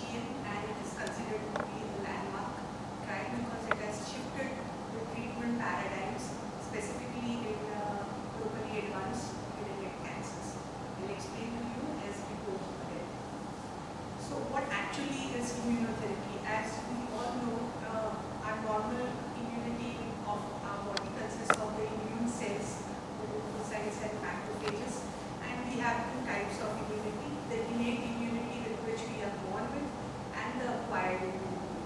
Asian and it is considered to be a landmark trial because it has shifted the treatment paradigms, specifically in locally advanced urinary cancers. I'll explain to you as we go ahead. So what actually is immunotherapy? As we all know, our normal immunity of our body consists of the immune cells, the lymphocytes and macrophages, and we have two types of immunity: the innate immunity with which we are born with, and the acquired immunity.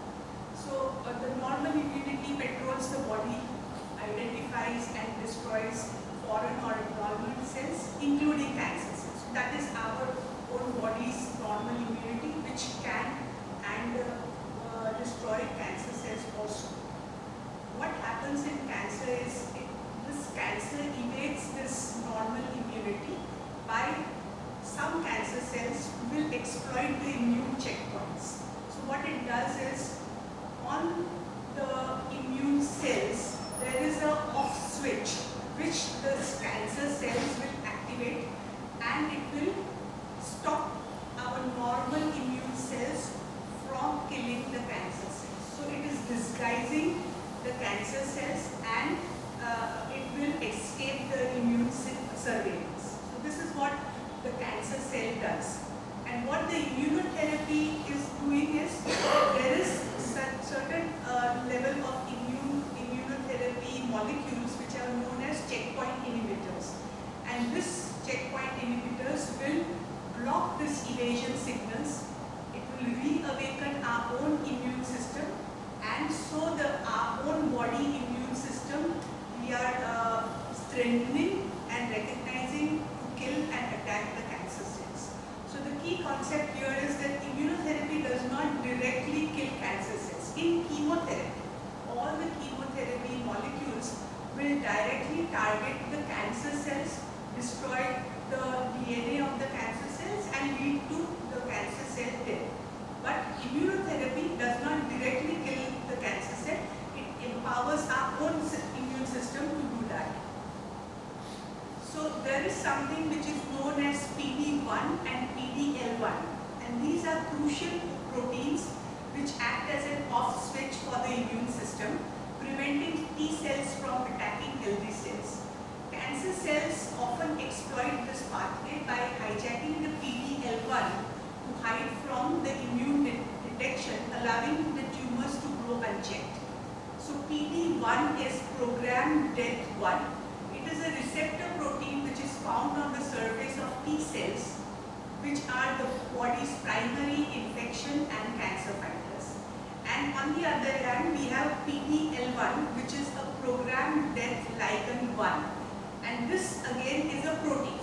So the normal immunity patrols the body, identifies and destroys foreign or abnormal cells, including cancer cells. So that is our own body's normal immunity, which can destroy cancer cells also. What happens in cancer is this cancer evades this normal immunity by some cancer cells will exploit the immune checkpoints. So what it does is, on the immune cells there is a off switch which the cancer cells will activate, and it will stop our normal immune cells from killing the cancer cells. So it is disguising the cancer cells and it will escape the immune surveillance. So this is what the cancer cell does. And what the immunotherapy is doing is, there is certain level of immunotherapy molecules which are known as checkpoint inhibitors. And this checkpoint inhibitors will block this evasion signals. It will reawaken our own immune system, and so our own body immune system we are strengthening and recognizing to kill and attack the cancer cells. So the key concept here is that immunotherapy does not directly kill cancer cells. In chemotherapy, all the chemotherapy molecules will directly target the cancer cells, destroy the DNA of the cancer cells and lead to the cancer cell death. But immunotherapy does not directly kill the cancer cell. It empowers our own immune system to do that. So there is something which is known as PD-1 and PD-L1, and these are crucial proteins which act as an off switch for the immune system, preventing T cells from attacking healthy cells. Cancer cells often exploit this pathway by hijacking the PD-L1 to hide from the immune detection, allowing the tumors to grow unchecked. So PD-1 is programmed death 1. It is a receptor protein which is found on the surface of T cells, which are the body's primary infection and cancer fighters. And on the other hand, we have PD-L1, which is a programmed death ligand 1. And this again is a protein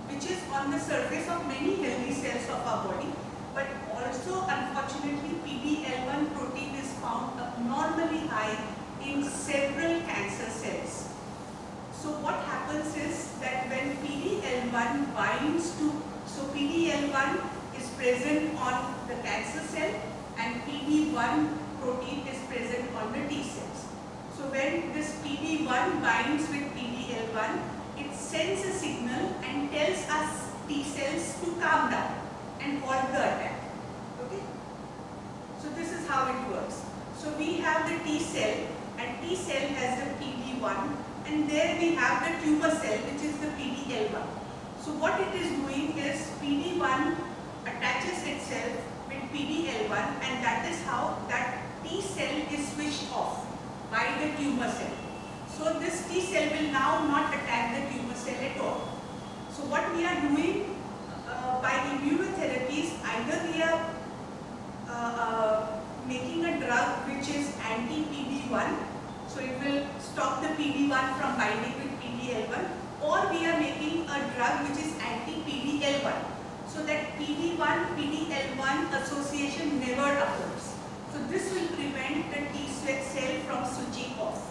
which is on the surface of many healthy cells of our body, but also unfortunately PD-L1 protein is found abnormally high in several cancer cells. So what happens is that when PD-L1 binds to, so PD-L1 is present on the cancer cell and PD-1 protein is present on the T cells. So when this PD-1 binds with PD-L1, it sends a signal and tells us T cells to calm down and halt the attack. Okay? So this is how it works. So we have the T cell, and T cell has the PD-1, and there we have the tumor cell, which is the PD-L1. So what it is doing is PD-1 attaches itself with PD-L1, and that is how that T cell is switched off by the tumor cell. So this T cell will now not attack the tumor cell at all. So what we are doing by immunotherapy is, either we are making a drug which is anti-PD-1, so it will stop the PD-1 from binding with PD-L1, or we are making a drug which is anti-PD-L1, so that PD-1, PD-L1 association never occurs. So this will prevent the T cell from switching off.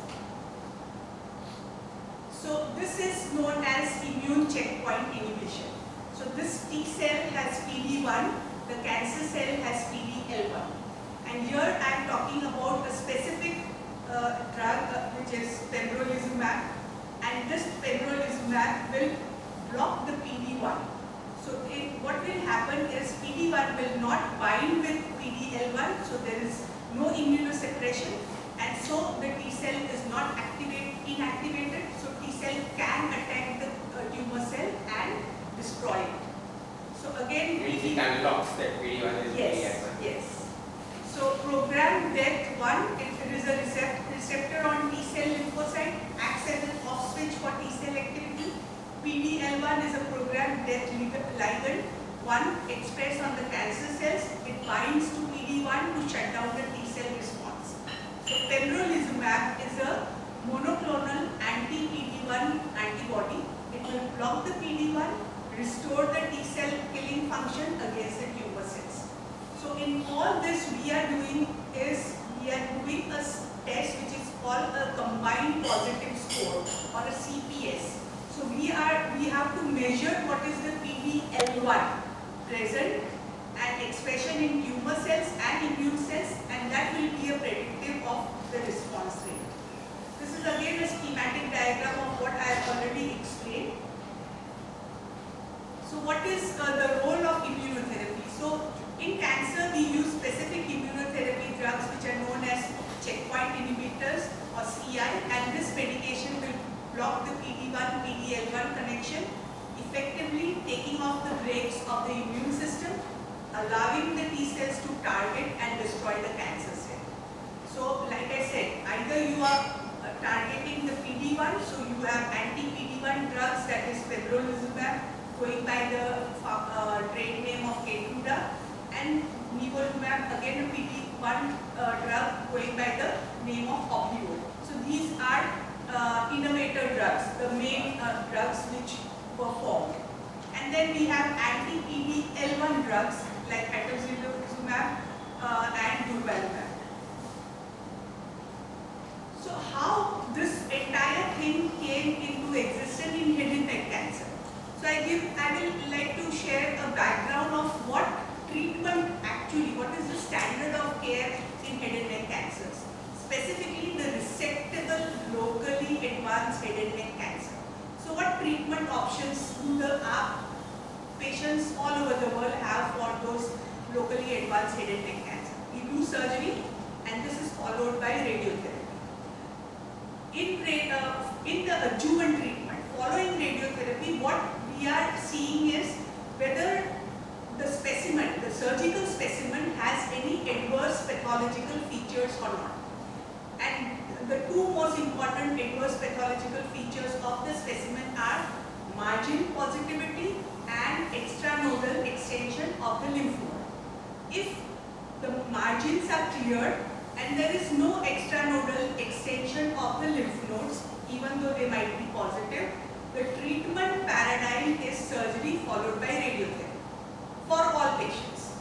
So this is known as immune checkpoint inhibition. So this T cell has PD-1, the cancer cell has PD-L1. And here I am talking about a specific drug which is pembrolizumab, and this pembrolizumab will block the PD-1. So what will happen is PD-1 will not bind with PD-L1, so there is no immunosuppression, and so the T cell is not inactivated, so T cell can attack the tumor cell and destroy it. So again, it unlocks that PD-1 is yes, yes. So program DEATH1, it is a receptor on T cell lymphocyte, acts as an off switch for T cell activity. PD-L1 is a program death ligand, one expressed on the cancer cells. It binds to PD-1 to shut down the T cell response. So pembrolizumab is a monoclonal anti-PD-1 antibody. It will block the PD-1, restore the T cell killing function against the tumor cells. So in all this we are doing a test which is called a combined positive score or a CPS. So we have to measure what is the PD-L1 present and expression in tumor cells and immune cells, and that will be a predictive of the response rate. This is again a schematic diagram of what I have already explained. So what is the role of immunotherapy? So in cancer we use specific immunotherapy drugs which are known as checkpoint inhibitors or CI, and this medication will block the PD-1, PD-L1 connection, effectively taking off the brakes of the immune system, allowing the T cells to target and destroy the cancer cell. So like I said, either you are targeting the PD-1, so you have anti-PD-1 drugs, that is pembrolizumab, going by the trade name of Keynote, and nivolumab, again a PD-1 drug going by the name of Opdivo. So these are innovator drugs, the main drugs which were formed. And then we have anti-PD-L1 drugs like atezolizumab and durvalumab. So how this entire thing came into existence in head and neck cancer? So I will like to share a background of what treatment actually, what is the standard of care in head and neck cancers, specifically the resectable locally advanced head and neck cancer. So what treatment options do the patients all over the world have for those locally advanced head and neck cancer? We do surgery, and this is followed by radiotherapy. In the adjuvant treatment, following radiotherapy, what we are seeing is whether the specimen, the surgical specimen, has any adverse pathological features or not. And the two most important adverse pathological features of the specimen are margin positivity and extranodal extension of the lymph node. If the margins are cleared and there is no extranodal extension of the lymph nodes, even though they might be positive, the treatment paradigm is surgery followed by radiotherapy for all patients.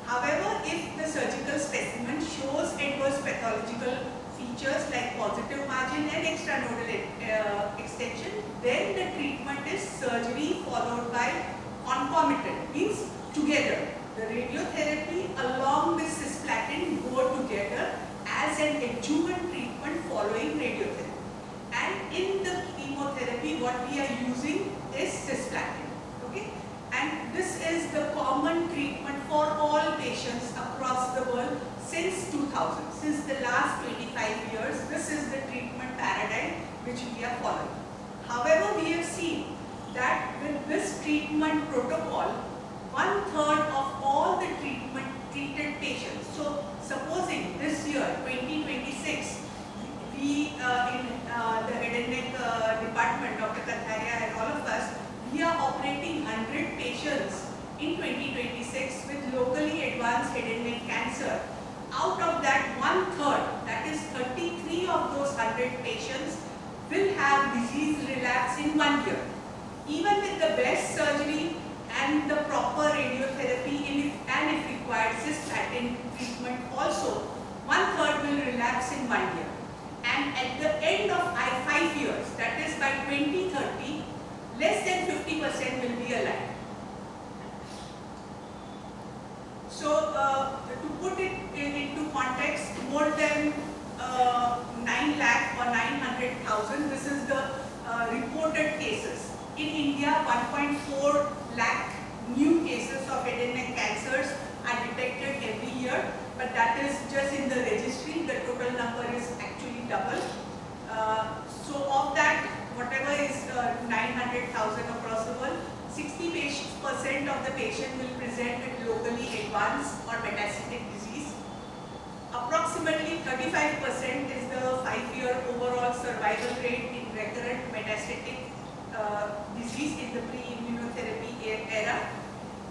However, if the surgical specimen shows adverse pathological features like positive margin and extranodal extension, then the treatment is surgery followed by concomitant, means together. The radiotherapy along with cisplatin go together as an adjuvant treatment following radiotherapy. And in the chemotherapy, what we are using is cisplatin. Okay? And this is the common treatment for all patients across the world since 2000. Since the last 25 years, this is the treatment paradigm which we are following. However, we have seen that with this treatment protocol, 1/3 of all the treated patients. So, supposing this year, 2026, we in the head and neck department, Dr. Kantharia and all of us, we are operating 100 patients in 2026 with locally advanced head and neck cancer. Out of that, 1/3, that is 33 of those 100 patients, will have disease relapse in 1 year. Even with the best surgery and the proper radiotherapy and if required cisplatin treatment also, 1/3 will relapse in 1 year. And at the end of 5 years, that is by 2030, less than 50% will be alive. So to put it into context, more than 9 lakh or 900,000, this is the reported cases. In India, 1.4 lakh new cases of head and neck cancers are detected every year, but that is just in the registry. The total number is actually double. So of that, whatever is 900,000 across the world, 60% of the patient will present with locally advanced or metastatic disease. Approximately 35% is the 5-year overall survival rate in recurrent metastatic disease in the pre-immunotherapy era,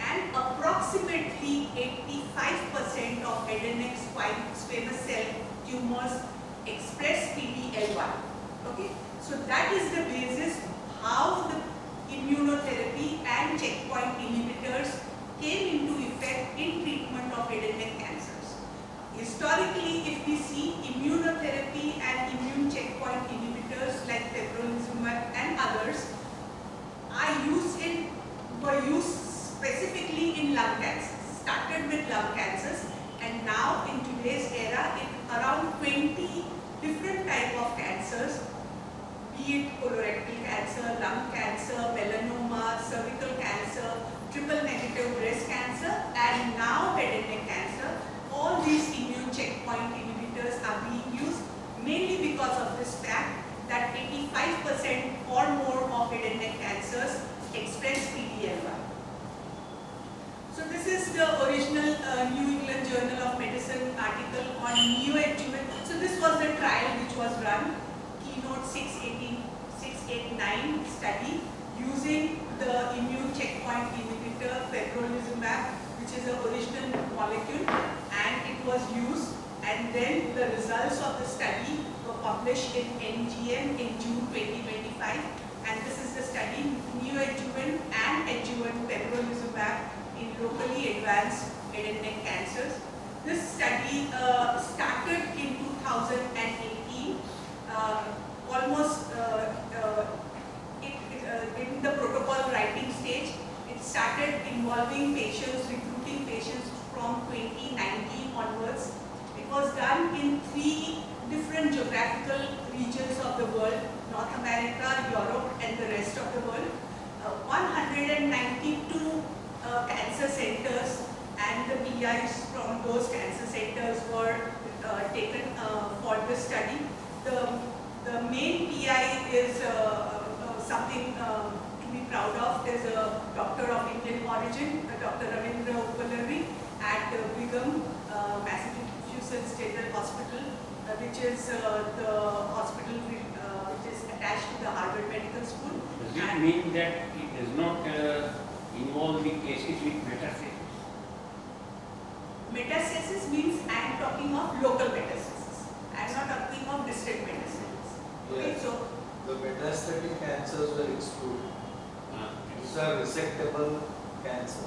and approximately 85% of head and neck squamous cell tumors express PD-L1. Okay, so that is the basis how the immunotherapy and checkpoint inhibitors came into effect in treatment of head and neck cancers. Historically, if we see immunotherapy and immune checkpoint inhibitors like pembrolizumab and others were used specifically in lung cancers. Started with lung cancers, and now in today's era, around 20 different type of cancers, be it colorectal cancer, lung cancer, melanoma, cervical cancer, triple negative breast cancer, and now head and neck cancer. All these immune checkpoint inhibitors are being used mainly because of this fact that 85% or more of head and neck cancers express PD-L1. So this is the original New England Journal of Medicine article on neoadjuvant. So this was the trial which was run, Keynote 689 study, using the immune checkpoint inhibitor pembrolizumab, which is the original molecule, and it was used, and then the results of the study were published in NGM in June 2025, and this is the study, neoadjuvant and adjuvant pembrolizumab in locally advanced head and neck cancers. This study started in 2018, almost in the protocol writing stage. It started involving patients, recruiting patients from 2019 onwards. It was done in 3 different geographical regions of the world: North America, Europe, and the rest of the world. 192 cancer centers and the PIs from those cancer centers were taken for this study. The main PI is something to be proud of. There's a doctor of Indian origin, Dr. Ravindra Uppalarri at Brigham, Massachusetts General Hospital, which is the hospital which is attached to the Harvard Medical School. Does it mean that it does not involve the cases with metastasis? Metastasis means I am talking of local metastasis. I am not talking of distant metastasis. Okay, Yes. so The metastatic cancers were excluded. These are resectable cancers.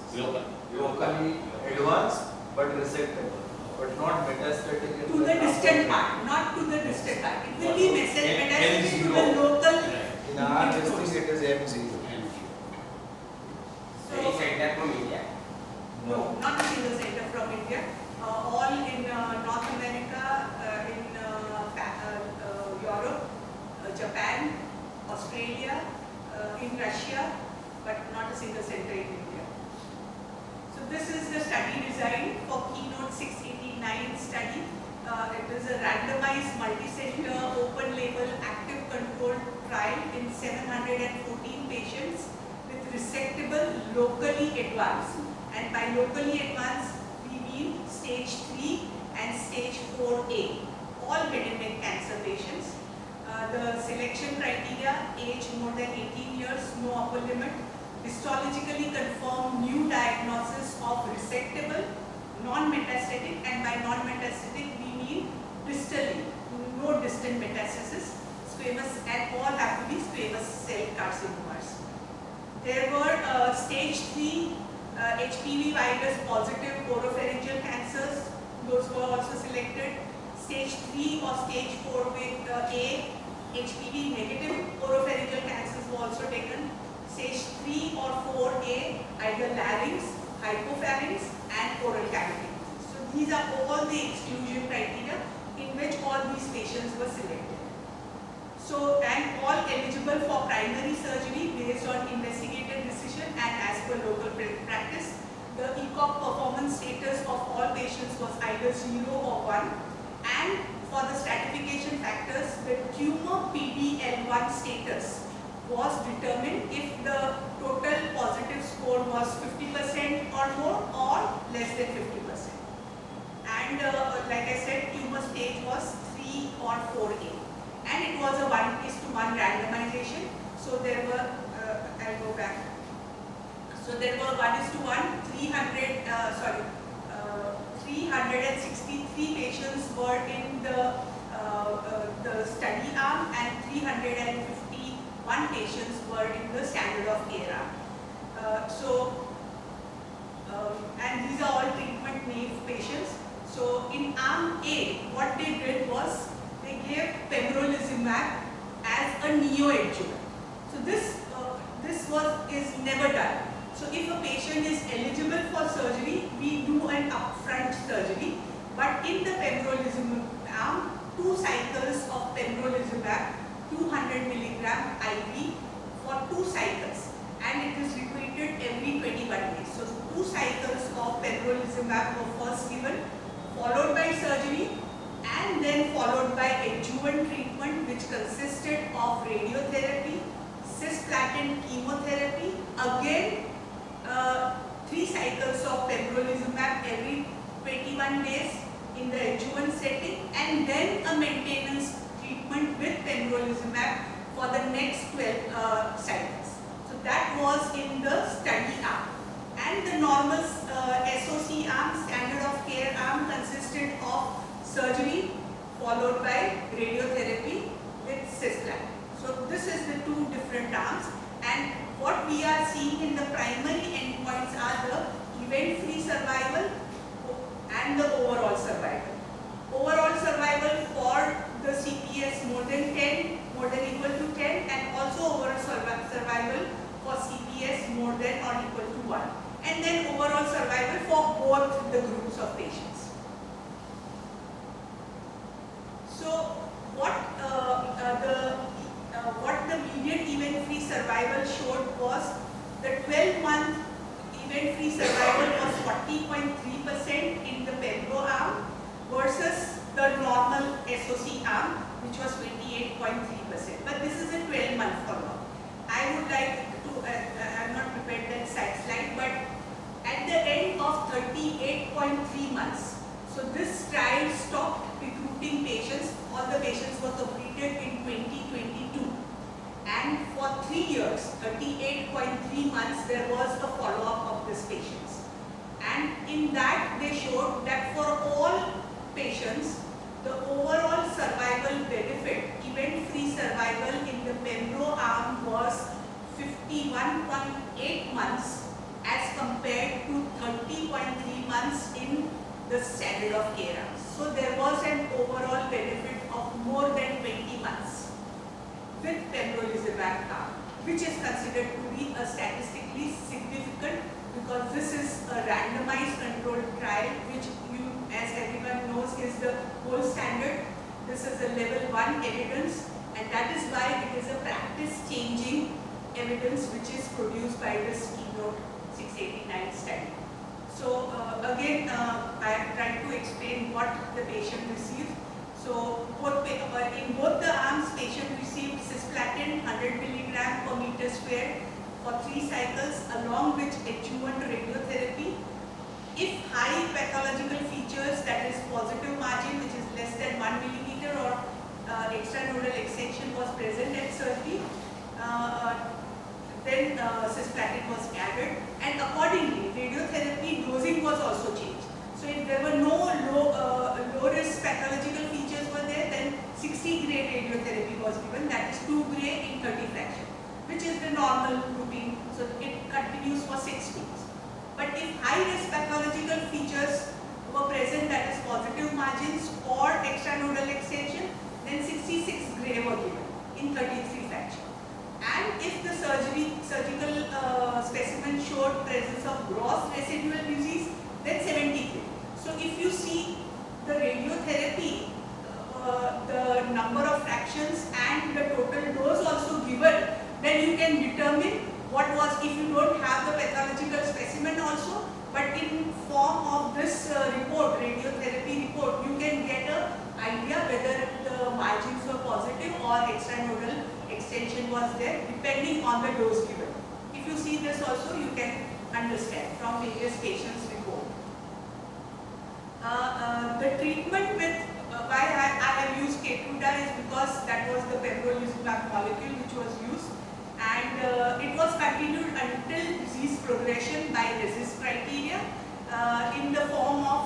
Locally advanced but resectable, but not metastatic. to the distant part, not to the distant part. It will be metastatic to the local. In our testing it is M0. Any So, center from India? no, not a single center from India. All in North America, in Europe, Japan, Australia, in Russia, but not a single center in India. So this is the study design for Keynote 689 study. It is a randomized multi-center open label active controlled trial in 714 patients with resectable locally advanced. And by locally advanced, we mean stage 3 and stage 4A, all head and neck cancer patients. The selection criteria: age more than 18 years, no upper limit, histologically confirmed new diagnosis of resectable, non-metastatic, and by non-metastatic we mean distally, no distant metastasis, squamous, and all have to be squamous cell carcinomas. There were stage 3 HPV virus positive oropharyngeal cancers, those were also selected. Stage 3 or stage 4 with A, HPV negative oropharyngeal cancers were also taken. Stage 3 or 4A, either larynx, hypopharynx, and oral cavity. So these are all the exclusion criteria in which all these patients were selected. So, and all eligible for primary surgery based on investigator decision and as per local practice. the ECOG performance status of all patients was either 0 or 1, and for the stratification factors, the tumor PD-L1 status was determined if the total positive score was 50% or more or less than 50%. And like I said, tumor stage was 3 or 4A. And it was a 1:1 randomization. So there were, I'll go back. So there were 1:1, 363 patients were in the study arm and 351 patients were in the standard of care arm. And these are all treatment naive patients. So in arm A, what they did was they gave pembrolizumab as a neoadjuvant. So this is never done. So if a patient is eligible for surgery, we do an upfront surgery. But in the pembrolizumab arm, 2 cycles of pembrolizumab, 200 milligram IV for 2 cycles, and it is repeated every 21 days. So 2 cycles of pembrolizumab were first given, followed by surgery, and then followed by adjuvant treatment, which consisted of radiotherapy, cisplatin chemotherapy, again 3 cycles of pembrolizumab every 21 days in the adjuvant setting, and then a maintenance treatment with pembrolizumab for the next 12 cycles. So that was in the study arm. And the normal SOC arm, standard of care arm, consisted of surgery followed by radiotherapy with cisplatin. So this is the 2 different arms, and what we are seeing in the primary endpoints are the event-free survival and the overall survival. Overall survival for the CPS more than 10, more than equal to 10, and also overall survival for CPS more than or equal to 1. And then overall survival for both the groups of patients. So what the median event-free survival showed was the 12-month event-free survival was 40.3% in the pembro arm versus the normal SOC arm, which was 28.3%. But this is a 12-month follow-up. I would like to, I have not prepared that slide, but at the end of 38.3 months, so this trial stopped recruiting patients. All the patients were completed in 2022. And for 3 years, 38.3 months, there was a follow-up of these patients. And in that, they showed that for all patients, the overall survival benefit, event-free survival in the pembro arm was 51.8 months as compared to 30.3 months in the standard of care arms. So there was an overall benefit of more than 20 months with pembrolizumab arm, which is considered to be a statistically significant because this is a randomized controlled trial, which you, as everyone knows, is the gold standard. This is a level 1 evidence, and that is why it is a practice-changing evidence which is produced by this Keynote 689 study. So again, I am trying to explain what the patient received. So in both the arms, patient received cisplatin 100 milligram per meter square for 3 cycles along with adjuvant radiotherapy. If high pathological features, that is positive margin which is less than 1 millimeter or extranodal extension was present at surgery, then cisplatin was added, and accordingly radiotherapy dosing was also changed. So if there were no low risk pathological features were there, then 60 gray radiotherapy was given, that is 2 gray in 30 fraction, which is the normal routine. So it continues for 6 weeks. But if high risk pathological features were present, that is positive margins or extranodal extension, then 66 gray were given in 33 fraction. And if the surgical specimen showed presence of gross residual disease, then 70 gray. So if you see the radiotherapy, the number of fractions and the total dose also given, then you can determine what was, if you don't have the pathological specimen also, But in form of this report, radiotherapy report, you can get an idea whether the margins were positive or extranodal extension was there, depending on the dose given. If you see this also, you can understand from various patients' report. The treatment with why I have used Keynote is because that was the pembrolizumab molecule which was used, and it was continued until disease progression by RECIST criteria in the form of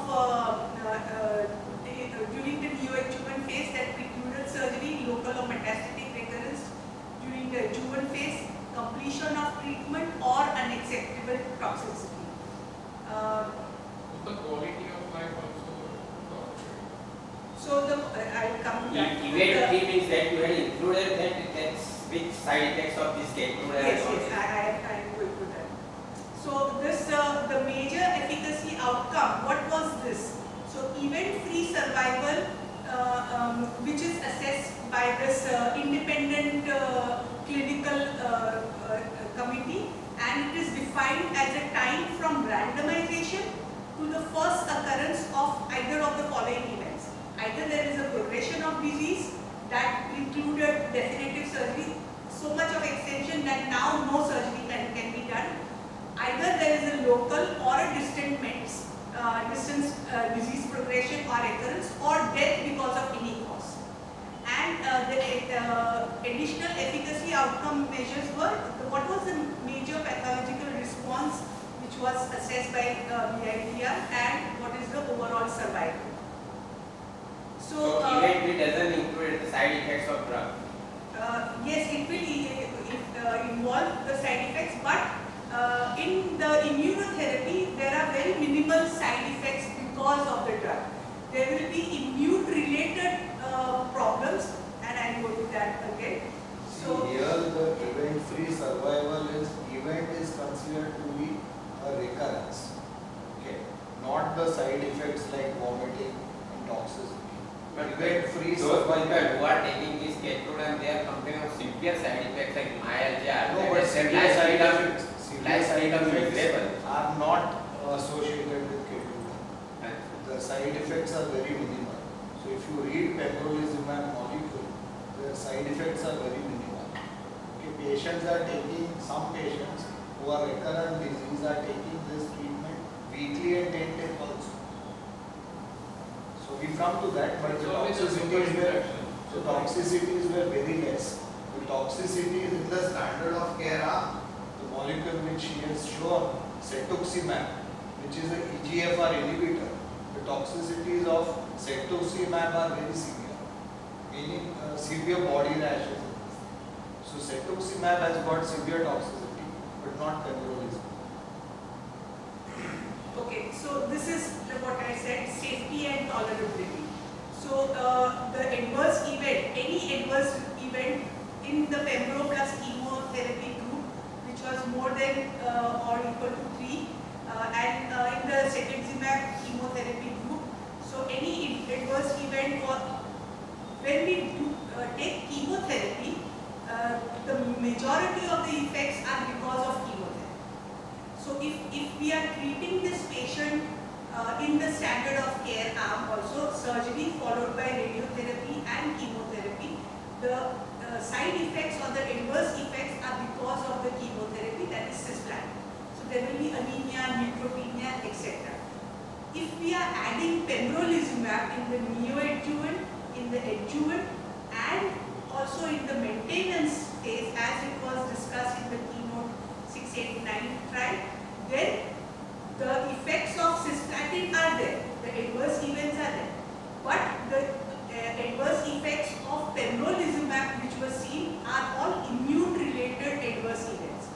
during the neoadjuvant phase that precluded surgery, local or metastatic recurrence during the adjuvant phase, completion of treatment or unacceptable toxicity. The quality of life also fluctuates. So I'll come to that. Event 3 means that you had included that which side effects of this Keynote. Yes, I am going to that. So this the major efficacy outcome. What was this? So event-free survival, which is assessed by this independent clinical committee, and it is defined as a time from randomization to the first occurrence of either of the following events. Either there is a progression of disease that included definitive surgery, so much of extension that now no surgery can be done. Either there is a local or a distant disease progression or recurrence, or death because of any cause. And the additional efficacy outcome measures were, what was the major pathological response which was assessed by BITR, and what is the overall survival. So event 3 doesn't include the side effects of drug. Yes, it will involve the side effects, but in the immunotherapy, there are very minimal side effects because of the drug. There will be immune-related problems, and I will go to that again. So here the event-free survival event is considered to be a recurrence. Okay, not the side effects like vomiting and toxicity. But Event-free those people survival. who are taking this Keynote and they are complaining of severe side effects like myalgia, No, but severe side effects are not associated with Keynote. The side effects are very minimal. So if you read pembrolizumab molecule, the side effects are very minimal. Okay, some patients who are recurrent disease are taking this treatment weekly and 10 days also. So we come to that, but the toxicities were very less. The toxicities in the standard of care are the molecule which he has shown, cetuximab, which is an EGFR inhibitor. The toxicities of cetuximab are very severe, meaning severe body rashes. So cetuximab has got severe toxicity, but not pembrolizumab. okay, so this is what I said, safety and tolerability. So the adverse event, any adverse event in the pembro plus chemotherapy group, which was more than or equal to 3, and in the cetuximab chemotherapy group. So any adverse event, or when we do take chemotherapy, the majority of the effects are because of chemotherapy. So if we are treating this patient in the standard of care arm, also surgery followed by radiotherapy and chemotherapy, the side effects or the adverse effects are because of the chemotherapy, that is cisplatin. So there will be anemia, neutropenia, etc. If we are adding pembrolizumab in the neoadjuvant, in the adjuvant, and also in the maintenance phase, as it was discussed in the Keynote 689 trial, then the effects of cisplatin are there, the adverse events are there. But the adverse effects of pembrolizumab which were seen are all immune-related adverse events.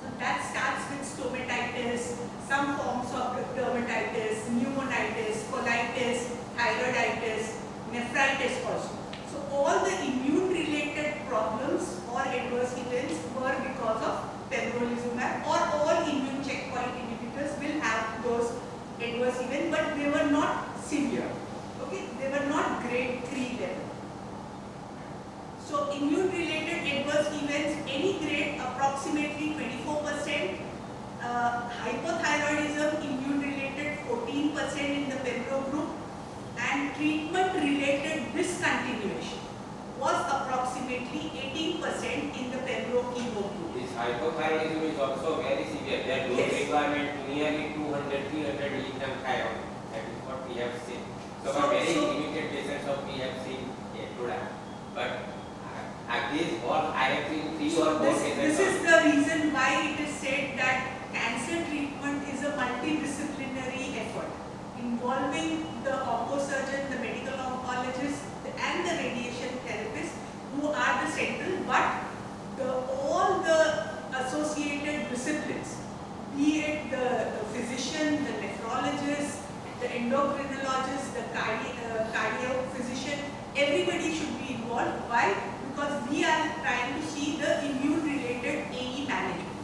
So that starts with stomatitis, some forms of dermatitis, pneumonitis, colitis, thyroiditis, nephritis also. So all the immune-related problems or adverse events were because of pembrolizumab, or all immune checkpoint inhibitors will have those adverse events, but they were not severe. Okay, they were not grade 3 level. So immune-related adverse events, any grade approximately 24%, hypothyroidism immune-related 14% in the pembro group, and treatment-related discontinuation was approximately 18% in the pembro chemo group. This hypothyroidism is also very severe. Their dose Yes. requirement nearly 200-300 milligram thyroid. That is what we have seen. So, So- very so- limited patients of we have seen today. But this all I have seen 3 or 4 This cases. is the reason why it is said that cancer treatment is a multidisciplinary effort involving the oncosurgeon, the medical oncologist, and the radiation therapist, who are the central, but all the associated disciplines, be it the physician, the nephrologist, the endocrinologist, the cardio physician, everybody should be involved. Why? Because we are trying to see the immune-related AE management.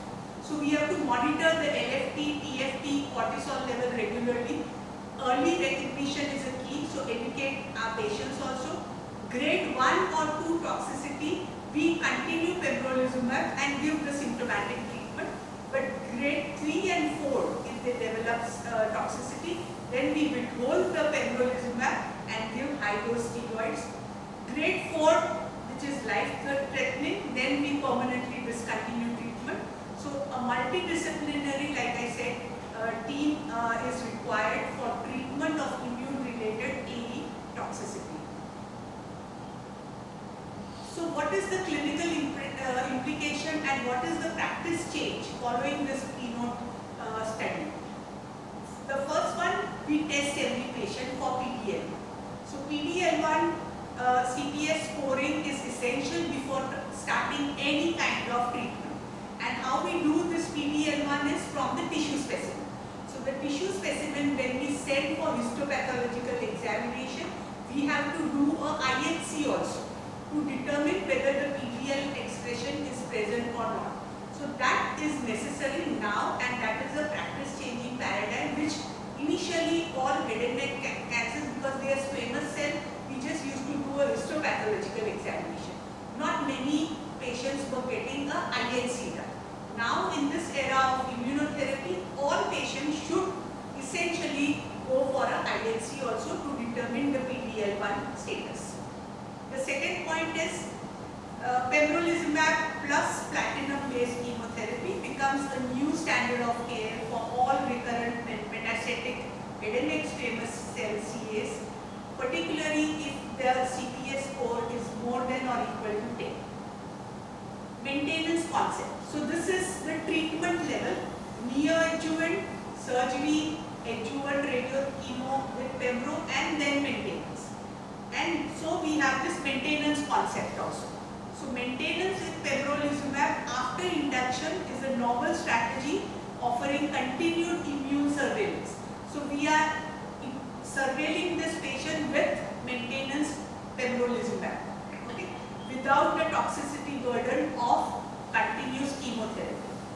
So we have to monitor the LFT, TFT, cortisol level regularly. Early recognition is a key, so educate our patients also. Grade 1 or 2 toxicity, we continue pembrolizumab and give the symptomatic treatment. But grade 3 and 4, if they develop toxicity, then we withhold the pembrolizumab and give high-dose steroids. Grade 4, which is life-threatening, then we permanently discontinue treatment. So a multidisciplinary, like I said, team is required for treatment of immune-related AE toxicity. So what is the clinical implication and what is the practice change following this Keynote study? The first one, we test every patient for PD-L1. So PD-L1 CPS scoring is essential before starting any kind of treatment. And how we do this PD-L1 is from the tissue specimen. So the tissue specimen, when we send for histopathological examination, we have to do a IHC also to determine whether the PD-L expression is present or not. So that is necessary now, and that is a practice-changing paradigm which initially all head and neck cancers, because they are squamous cell, we just used to do a histopathological examination. Not many patients were getting a IHC done. Now in this era of immunotherapy, all patients should essentially go for a IHC also to determine the PD-L1 status. The second point is pembrolizumab plus platinum-based chemotherapy becomes a new standard of care for all recurrent metastatic head and neck squamous cell CAs, particularly if the CPS score is more than or equal to 10. Maintenance concept. So this is the treatment level, neoadjuvant, surgery, adjuvant radio chemo with pembro, and then maintenance. And so we have this maintenance concept also. So maintenance with pembrolizumab after induction is a novel strategy offering continued immune surveillance. So we are surveilling this patient with maintenance pembrolizumab, okay, without the toxicity burden of continuous chemotherapy.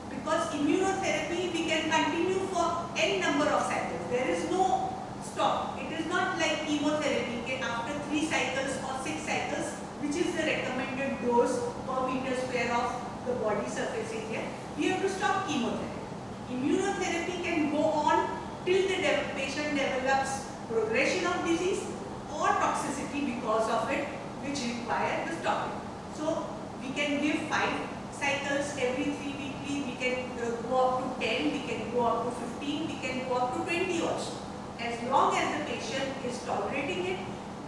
Because immunotherapy we can continue for n number of cycles. There is no stop. It is not like chemotherapy. After 3 cycles or 6 cycles, which is the recommended dose per meter square of the body surface area, we have to stop chemotherapy. Immunotherapy can go on till the patient develops progression of disease or toxicity because of it, which require the stopping. So we can give 5 cycles every 3 weekly, we can go up to 10, we can go up to 15, we can go up to 20 also. As long as the patient is tolerating it,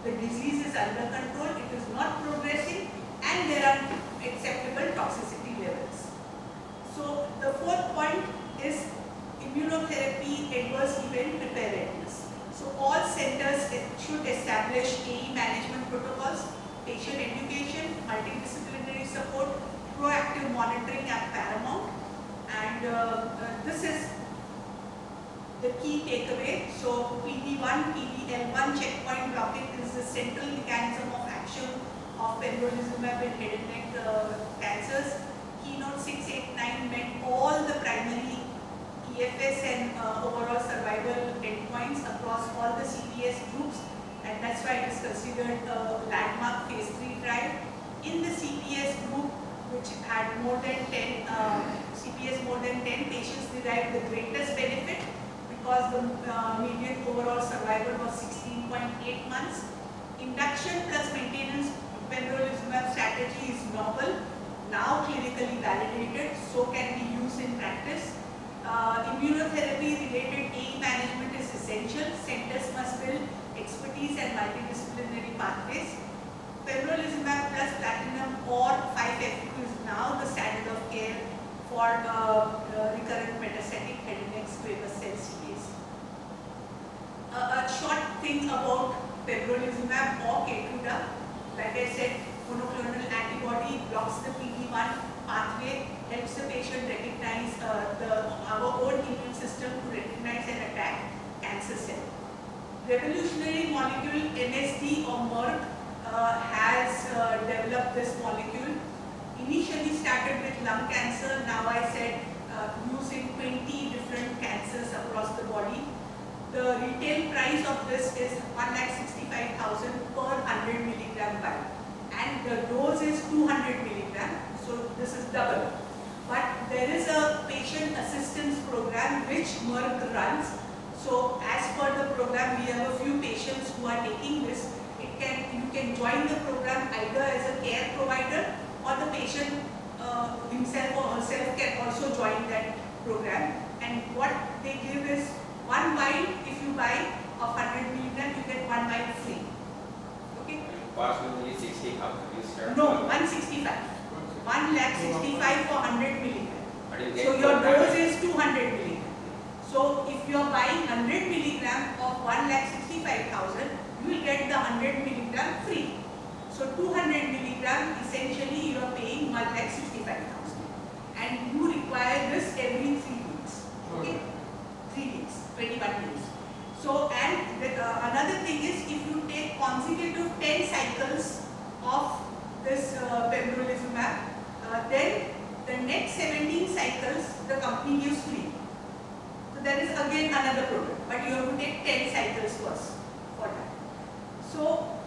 the disease is under control, it is not progressing, and there are acceptable toxicity levels. So the fourth point is immunotherapy adverse event preparedness. So all centers should establish AE management protocols, patient education, multidisciplinary support, proactive monitoring are paramount, and this is the key takeaway. So PD-1, PD-L1 checkpoint blocking is the central mechanism of action of pembrolizumab in head and neck cancers. Keynote 689 met all the primary EFS and overall survival endpoints across all the CPS groups, and that's why it is considered a landmark phase 3 trial. In the CPS group, which had more than 10 CPS more than 10 patients derived the greatest benefit because the median overall survival was 16.8 months. Induction plus maintenance pembrolizumab strategy is novel, now clinically validated, so can be used in practice. Immunotherapy related AE management is essential. Centers must build expertise and multidisciplinary pathways. Pembrolizumab plus platinum or 5-FU is now the standard of care for recurrent metastatic head and neck squamous cell CPS. A short thing about pembrolizumab or Keynote. Like I said, monoclonal antibody blocks the PD-1 pathway, helps the patient recognize our own immune system to recognize and attack cancer cell. Revolutionary molecule MSD or Merck has developed this molecule. Initially started with lung cancer, now I said used in 20 different cancers across the body. The retail price of this is 1,65,000 per 100 milligram vial, and the dose is 200 milligram, so this is double. But there is a patient assistance program which Merck runs. So as per the program, we have a few patients who are taking this. You can join the program either as a care provider, or the patient himself or herself can also join that program. And what they give is one vial. If you buy of 100 milligram, you get one vial free. Okay? Approximately 60,000. You start. No, 165. 1,65,000 for 100 milligram. But you get So your per dose packet. is 200 milligram. So if you are buying 100 milligram of 1,65,000, you will get the 100 milligram free. So 200 milligram, essentially you are paying 1,65,000, and you require this every 3 weeks. Okay, 3 weeks, 21 days. So another thing is, if you take consecutive 10 cycles of this pembrolizumab, then the next 17 cycles the company gives free. So there is again another program, but you have to take 10 cycles first for that. So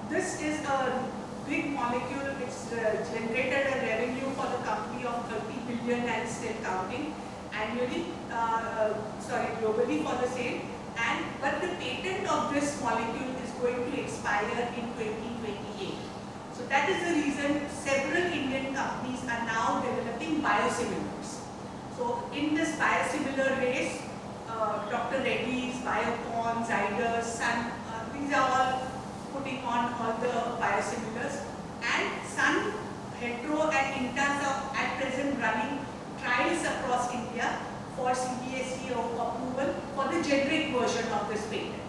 this is a big molecule. It's generated a revenue for the company of 30 billion and still counting annually, globally for the same. But the patent of this molecule is going to expire in 2028. So that is the reason several Indian companies are now developing biosimilars. So in this biosimilar race, Dr. Reddy's, Biocon, Zydus, Sun, these are all putting on all the biosimilars, and Sun, Hetero and Intas are at present running trials across India for CBSE approval for the generic version of this patent.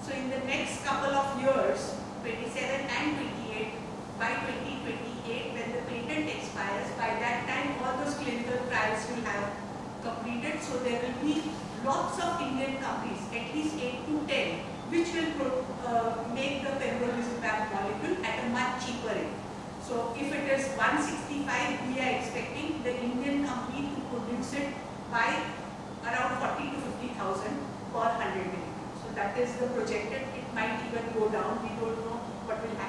So in the next couple of years, 27 and 28, by 2028 when the patent expires, by that time all those clinical trials will have completed. So there will be lots of Indian companies, at least 8 to 10, which will make the pembrolizumab molecule at a much cheaper rate. So if it is 165, we are expecting the Indian company to produce it by around 40 to 50,000 per 100 milligrams. So that is the projected. It might even go down. We don't know what will happen.